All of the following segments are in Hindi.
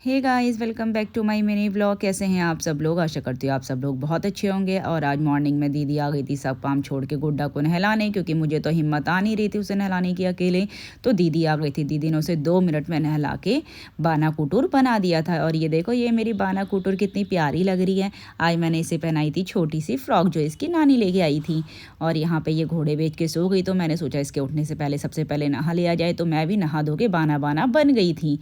Hey guys, welcome back to my mini vlog. कैसे हैं आप सब लोग? आशा करती हूँ आप सब लोग बहुत अच्छे होंगे। और आज मॉर्निंग में दीदी आ गई थी सब काम छोड़ के गुड्डा को नहलाने, क्योंकि मुझे तो हिम्मत आ नहीं रही थी उसे नहलाने की अकेले। तो दीदी आ गई थी। दीदी ने उसे 2 मिनट में नहला के बाना कुटूर बना दिया था। और ये देखो, ये मेरी बाना कुटूर कितनी प्यारी लग रही है। आज मैंने इसे पहनाई थी छोटी सी फ्रॉक जो इसकी नानी लेके आई थी। और यहाँ पे ये घोड़े बेच के सो गई, तो मैंने सोचा इसके उठने से पहले सबसे पहले नहा लिया जाए। तो मैं भी नहा धो के बाना बाना बन गई थी।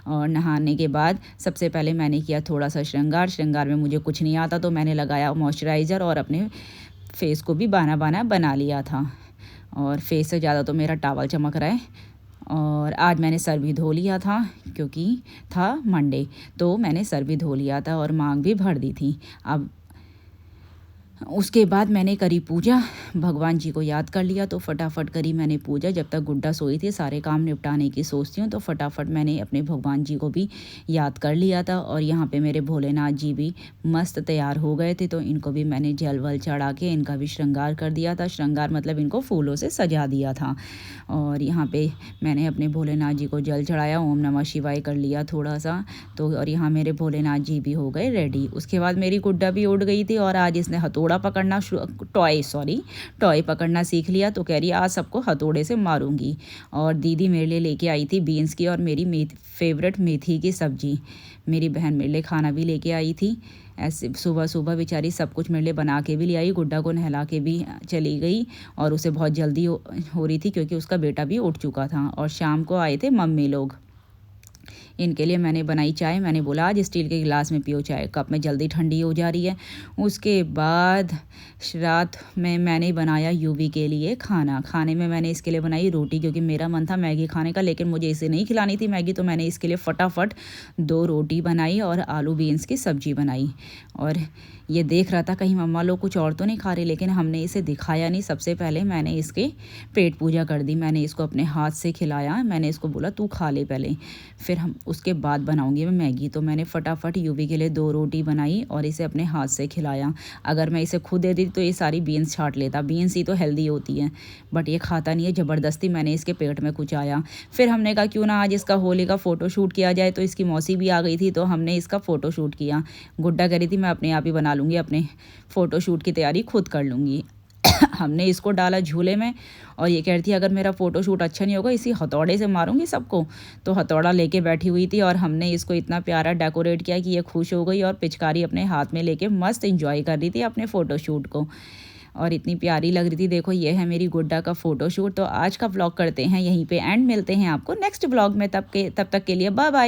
और नहाने के बाद सबसे पहले मैंने किया थोड़ा सा श्रृंगार में मुझे कुछ नहीं आता, तो मैंने लगाया मॉइस्चराइज़र और अपने फेस को भी बाना बाना बना लिया था। और फेस से ज़्यादा तो मेरा टॉवल चमक रहा है। और आज मैंने सर भी धो लिया था, क्योंकि था मंडे, तो मैंने सर भी धो लिया था और मांग भी भर दी थी। अब उसके बाद मैंने करी पूजा, भगवान जी को याद कर लिया, तो फटाफट करी मैंने पूजा। जब तक गुड्डा सोई थी सारे काम निपटाने की सोचती हूँ, तो फटाफट मैंने अपने भगवान जी को भी याद कर लिया था। और यहाँ पे मेरे भोलेनाथ जी भी मस्त तैयार हो गए थे, तो इनको भी मैंने जल वल चढ़ा के इनका भी श्रृंगार कर दिया था। श्रृंगार मतलब इनको फूलों से सजा दिया था। और यहाँ पे मैंने अपने भोलेनाथ जी को जल चढ़ाया, ओम नमः शिवाय कर लिया थोड़ा सा। तो और यहाँ मेरे भोलेनाथ जी भी हो गए रेडी। उसके बाद मेरी गुड्डा भी उठ गई थी, और आज इसने हथौड़ा पकड़ना टॉय पकड़ना सीख लिया। तो कह रही आज सबको हथौड़े से मारूंगी। और दीदी मेरे लिए लेके आई थी बीन्स की और मेरी फेवरेट मेथी की सब्जी। मेरी बहन मेरे लिए खाना भी लेके आई थी। ऐसे सुबह सुबह बेचारी सब कुछ मेरे लिए बना के भी ले आई, गुड्डा को नहला के भी चली गई। और उसे बहुत जल्दी हो रही थी, क्योंकि उसका बेटा भी उठ चुका था। और शाम को आए थे मम्मी लोग। इनके लिए मैंने बनाई चाय। मैंने बोला आज स्टील के गिलास में पियो चाय, कप में जल्दी ठंडी हो जा रही है। उसके बाद रात में मैंने बनाया यूवी के लिए खाना। खाने में मैंने इसके लिए बनाई रोटी, क्योंकि मेरा मन था मैगी खाने का, लेकिन मुझे इसे नहीं खिलानी थी मैगी। तो मैंने इसके लिए फटाफट 2 रोटी बनाई और आलू बीन्स की सब्जी बनाई। और ये देख रहा था कहीं मम्मा लोग कुछ और तो नहीं खा रही, लेकिन हमने इसे दिखाया नहीं। सबसे पहले मैंने इसके पेट पूजा कर दी। मैंने इसको अपने हाथ से खिलाया। मैंने इसको बोला तू खा ले पहले, फिर हम उसके बाद बनाऊंगी मैं मैगी। तो मैंने फटाफट यूवी के लिए 2 रोटी बनाई और इसे अपने हाथ से खिलाया। अगर मैं इसे खुद दे दी तो ये सारी बीन्स छांट लेता। बीन्स ही तो हेल्दी होती हैं, बट ये खाता नहीं है। ज़बरदस्ती मैंने इसके पेट में कुछ आया। फिर हमने कहा क्यों ना आज इसका होली का फ़ोटो शूट किया जाए। तो इसकी मौसी भी आ गई थी, तो हमने इसका फ़ोटो शूट किया। गुड्डा कह रही थी मैं अपने आप ही बना लूँगी, अपने फ़ोटो शूट की तैयारी खुद कर लूँगी। हमने इसको डाला झूले में, और ये कह रही थी अगर मेरा फ़ोटो शूट अच्छा नहीं होगा इसी हथौड़े से मारूंगी सबको। तो हथौड़ा लेके बैठी हुई थी, और हमने इसको इतना प्यारा डेकोरेट किया कि ये खुश हो गई और पिचकारी अपने हाथ में लेके मस्त एंजॉय कर रही थी अपने फ़ोटो शूट को। और इतनी प्यारी लग रही थी। देखो ये है मेरी गुड्डा का फ़ोटो शूट। तो आज का व्लॉग करते हैं यहीं पे एंड। मिलते हैं आपको नेक्स्ट व्लॉग में। तब तक के लिए बाय बाय।